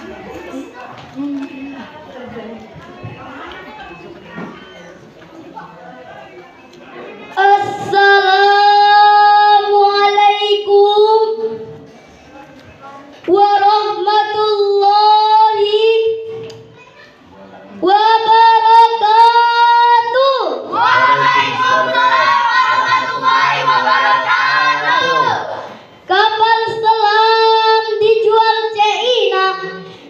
Assalamualaikum warahmatullahi wabarakatuh. Waalaikumsalam warahmatullahi wabarakatuh. Kapal selam dijual Cina.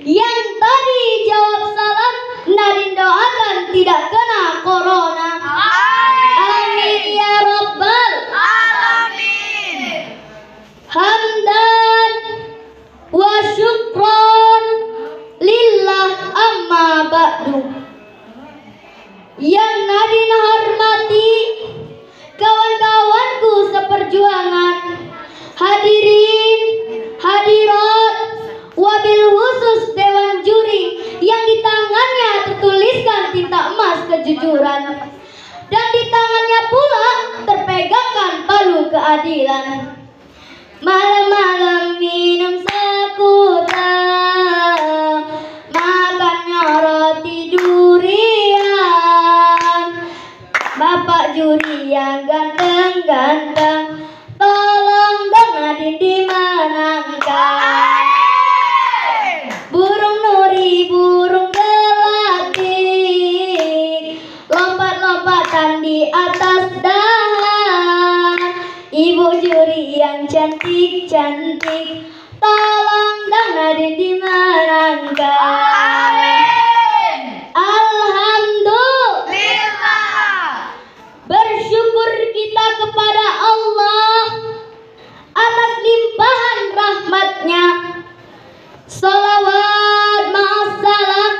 Yang tadi jawab salam, Nadine doakan tidak kena corona. Amin ya rabbal Alamin. hamdan wa syukron lillah amma ba'du. Yang Nadine hormati, kawan-kawanku seperjuangan, hadirin, hadirat, wabil khusus dewan juri yang di tangannya tertuliskan tinta emas kejujuran dan di tangannya pula terpegangkan palu keadilan. Malam-malam minum sekutan, makannya roti durian. Bapak juri yang ganteng-ganteng, tolong dong Nadine dimenangkan. Burung nuri, burung gelatik, lompat-lompatan di atas dahan. Ibu juri yang cantik-cantik, tolong dong Nadine dimenangkan. Alhamdulillah. Bersyukur kita kepada Allah atas limpahan rahmatnya. Salawat ma'assalam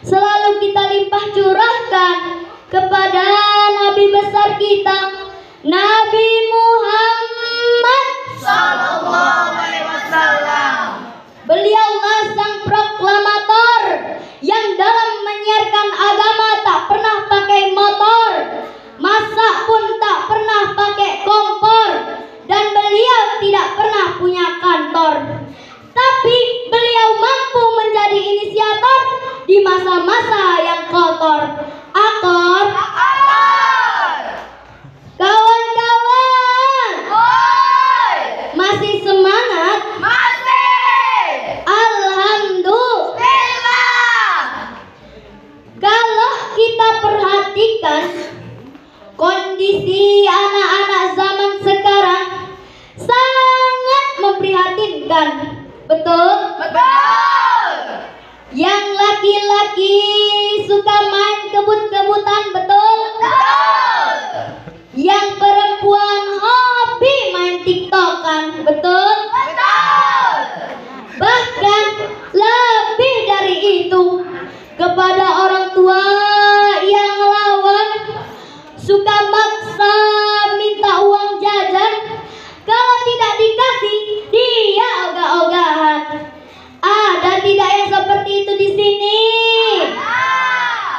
selalu kita limpah curahkan kepada Nabi besar kita, Nabi Muhammad Sallallahu alaihi wasallam. Beliaulah sang proklamator yang dalam menyiarkan agama tak pernah pakai motor, masak pun tak pernah pakai kompor, dan beliau tidak pernah punya kantor. Tapi beliau mampu menjadi inisiator di masa-masa yang kotor. Akor, kawan-kawan, masih semangat? Masih. Alhamdulillah. Kalau kita perhatikan kondisi anak-anak zaman sekarang sangat memprihatinkan. Betul? Betul. Yang laki-laki suka main kebut-kebutan, betul? Betul. Yang perempuan hobi main tiktokan, betul? Betul. Bahkan lebih dari itu, kepada orang tua yang lawan, suka maksa minta uang jajan. Kalau tidak dikasih, dia ogah-ogahan. Ada tidak yang seperti itu di sini?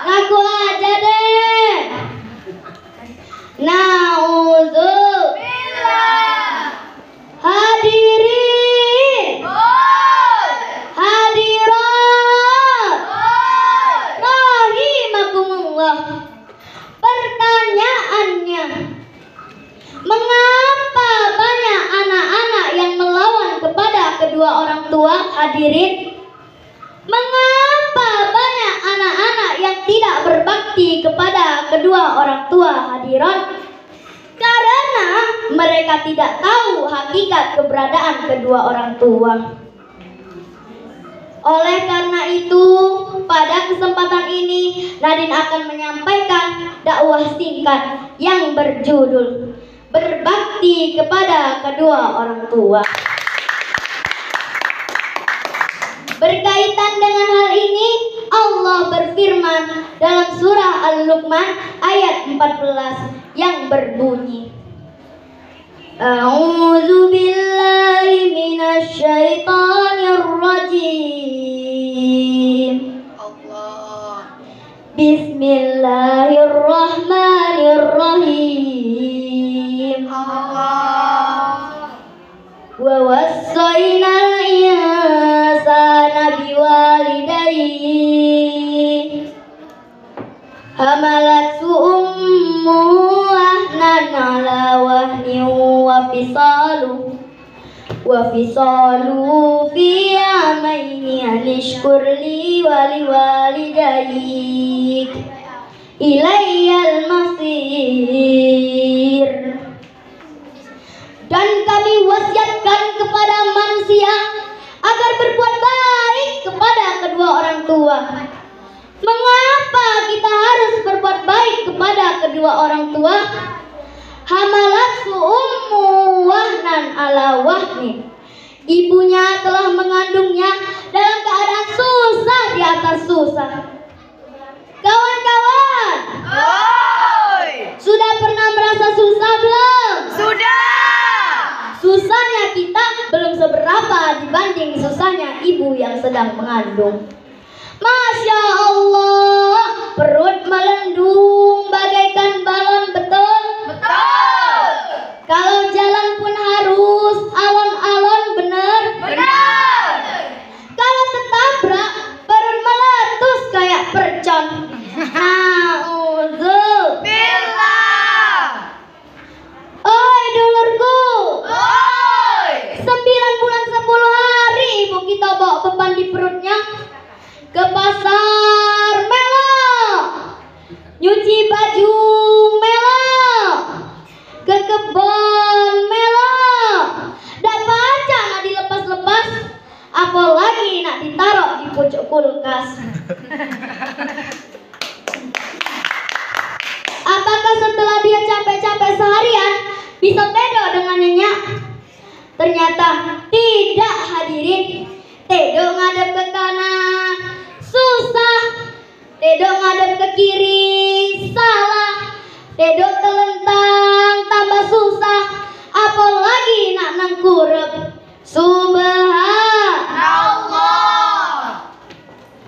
Ngaku aja deh. Nauzubillah. Hadirin, hadirat, rahimakumullah. Pertanyaannya, mengapa banyak anak-anak yang melawan kepada kedua orang tua? Hadirin, mengapa banyak anak-anak yang tidak berbakti kepada kedua orang tua? Hadirat, karena mereka tidak tahu hakikat keberadaan kedua orang tua. Oleh karena itu, pada kesempatan ini Nadine akan menyampaikan dakwah singkat yang berjudul Berbakti kepada kedua orang tua. Berkaitan dengan hal ini, Allah berfirman dalam surah Al-Luqman ayat 14 yang berbunyi, A'udzu billahi minasy syaithanir rajim. Bismillahirrahmanirrahim. Wa wassaynal insana biwalidayhi fisalu fi amaini anishkur li wali walidayik ilayyal masir. Dan kami wasiatkan kepada manusia agar berbuat baik kepada kedua orang tua. Mengapa kita harus berbuat baik kepada kedua orang tua? Hamalathu ummu wahnan ala wahni. Ibunya telah mengandungnya dalam keadaan susah di atas susah. Kawan-kawan, sudah pernah merasa susah belum? Sudah. Susahnya kita belum seberapa dibanding susahnya ibu yang sedang mengandung. Masya Allah, perut melendung bagaikan balon, betul? Betul. Kalau jalan pun harus alon-alon, benar? Benar. Kalau ketabrak, perut meletus kayak percon. Billah. Oi dulurku, Oi. 9 bulan 10 hari ibu kita bawa beban di perutnya. Ke pasar melo, nyuci baju melo, ke kebun melo. Dapat aja nak dilepas-lepas, apalagi nak ditaruh di pucuk kulkas. Apakah setelah dia capek-capek seharian bisa beda dengan nyenyak? Ternyata tidak, hadirin. Tedo ngadep ke kanan susah, tedo ngadep ke kiri salah, tedo telentang tambah susah, apalagi nak nengkurep. Subhanallah.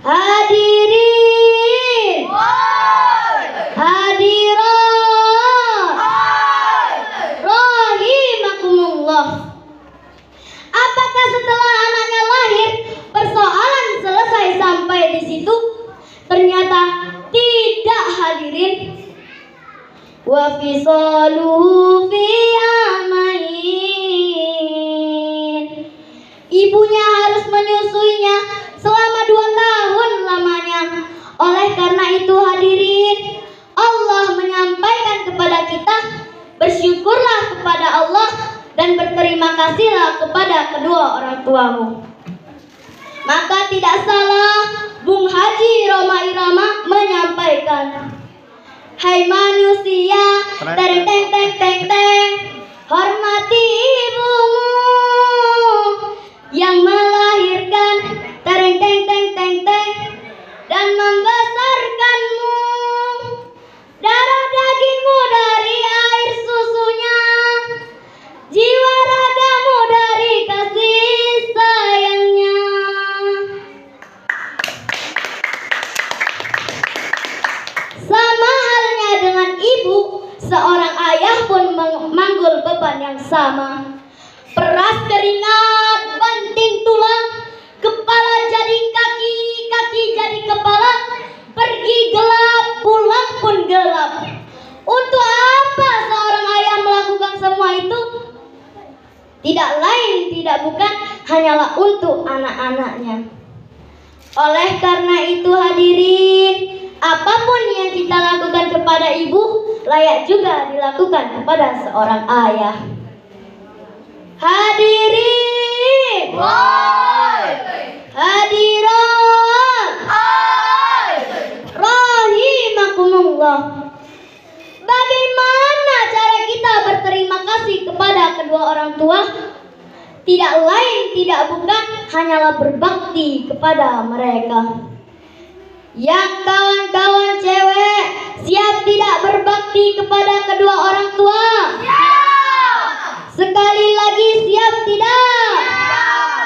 Hadirin, hadirat, rahimakumullah. Apakah setelah anaknya lahir persoalan selesai sampai di situ? Ternyata tidak, hadirin. Wa fisaluhu fi amain. Ibunya harus menyusuinya selama 2 tahun lamanya. Oleh karena itu, hadirin, Allah menyampaikan kepada kita, bersyukurlah kepada Allah dan berterima kasihlah kepada kedua orang tuamu. Maka tidak salah Bung Haji Roma Irama menyampaikan, hai manusia, teng teng teng teng teng, hormati ibumu yang melahirkan, teng teng teng teng teng, dan membesarkanmu. Darah dagingmu dari air susunya, jiwa ragamu dari kasih sayangnya. Sama halnya dengan ibu, seorang ayah pun memanggul beban yang sama. Peras keringat, banting tulang, kepala jadi kaki, kaki jadi kepala, pergi gelap, pulang pun gelap. Untuk apa seorang ayah melakukan semua itu? Tidak lain, tidak bukan, hanyalah untuk anak-anaknya. Oleh karena itu, hadirin, apapun yang kita lakukan kepada ibu, layak juga dilakukan kepada seorang ayah. Hadirin, hadirat, rahimakumullah. Bagaimana cara kita berterima kasih kepada kedua orang tua? Tidak lain, tidak bukan, hanyalah berbakti kepada mereka. Yang kawan-kawan cewek siap tidak berbakti kepada kedua orang tua? Siap. Sekali lagi, siap tidak? Siap.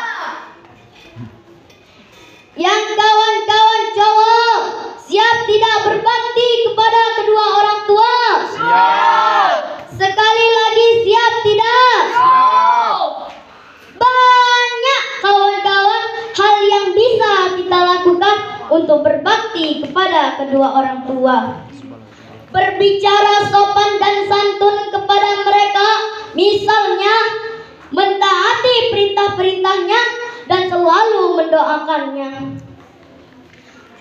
Yang kawan-kawan cowok siap tidak berbakti kepada kedua orang tua? Siap. Sekali lagi, siap tidak? Siap. Banyak kawan-kawan hal yang bisa kita lakukan untuk berbakti kepada kedua orang tua. Berbicara sopan dan santun kepada mereka, misalnya mentaati perintah-perintahnya, dan selalu mendoakannya.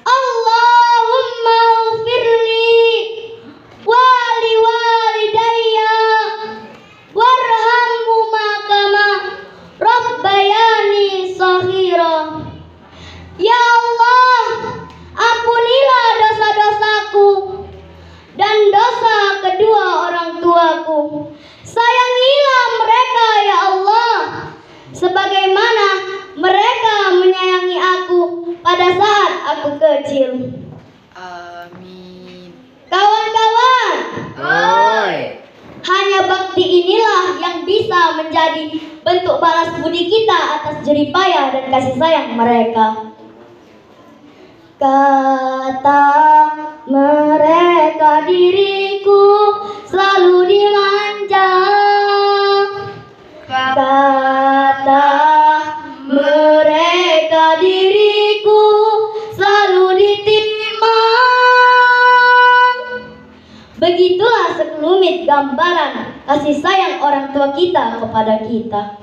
Allahumma ufirli wali walidayya warhamhuma kama rabbayani shaghira. Ya Allah, ampunilah dosa-dosaku dan dosa kedua orang tuaku. Sayangilah mereka ya Allah, sebagaimana mereka menyayangi aku pada saat aku kecil. Amin. Kawan-kawan, Oi. hanya bakti inilah yang bisa menjadi bentuk balas budi kita atas jerih payah dan kasih sayang mereka. Kata mereka diriku selalu dimanja. Kata mereka diriku selalu ditimbang. Begitulah sekelumit gambaran kasih sayang orang tua kita kepada kita.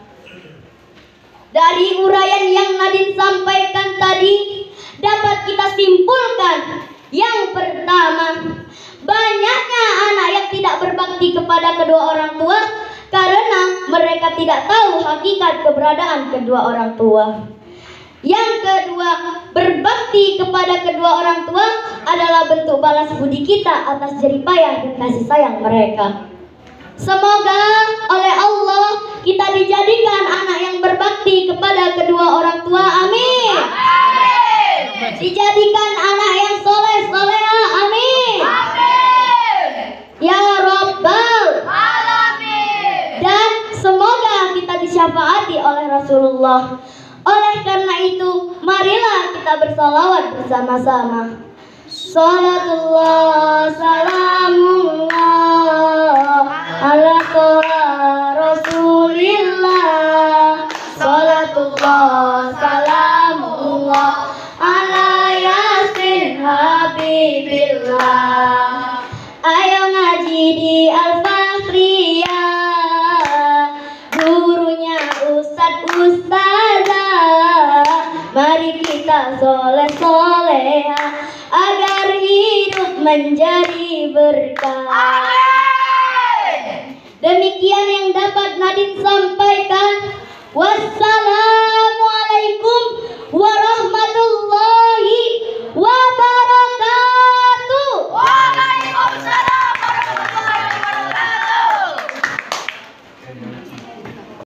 Dari uraian yang Nadine sampaikan tadi, dapat kita simpulkan yang pertama, banyaknya anak yang tidak berbakti kepada kedua orang tua karena mereka tidak tahu hakikat keberadaan kedua orang tua. Yang kedua, berbakti kepada kedua orang tua adalah bentuk balas budi kita atas jerih payah dan kasih sayang mereka. Semoga oleh Allah kita dijadikan anak yang berbakti kepada kedua orang tua. Amin. Dijadikan anak yang soleh soleha. Amin. Ya Rabbal Alamin. Dan semoga kita disyafaati oleh Rasulullah. Oleh karena itu, marilah kita bersolawat bersama-sama. Salatullah salamullah ala Rasulillah. Salatullah salamullah ala Yasin Habibillah. Ayo ngaji di Al-Fakhriyah, gurunya Ustazah. Mari kita soleh-soleha agar hidup menjadi berkah. Demikian yang dapat Nadine sampaikan. Wassalamualaikum warahmatullahi